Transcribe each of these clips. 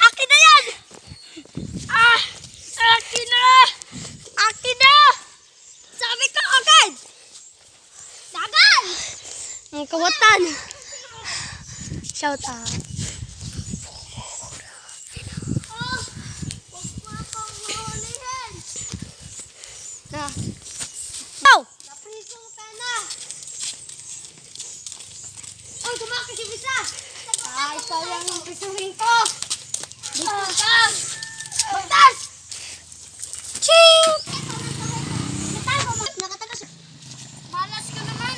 Akin na yan! Akin na! Akin na! Sabi ko agad! Dagan! Ang kawatan! Shout out! Na. Oh! Napriso ka na! Oh, tumakas yung isa! Ay, sayang yung pisuhin ko! Dito ka! Bagtas! Ching! Nakatakas! Malas ka naman!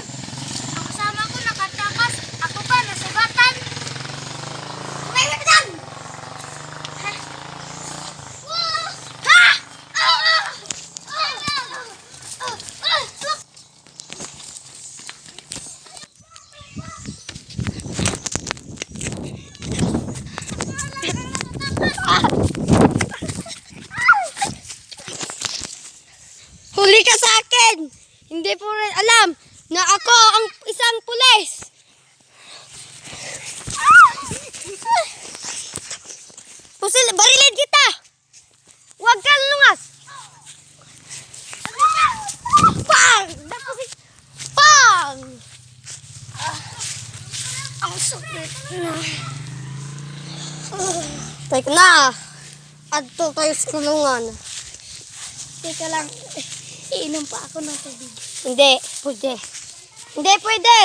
Ang kasama ko nakatakas! Ako pa, nasibatan! May wagdan! Ha? Ha? Huli ka sa akin! Hindi po rin alam na ako ang isang pulis! Pusil, barilin kita! Huwag kang lungas! Pang! Pang! Ang sakit na. Teka na! Adto tayo sa kulungan. Teka lang. Iinom pa ako ng tubig. Hindi. Pwede. Hindi pwede.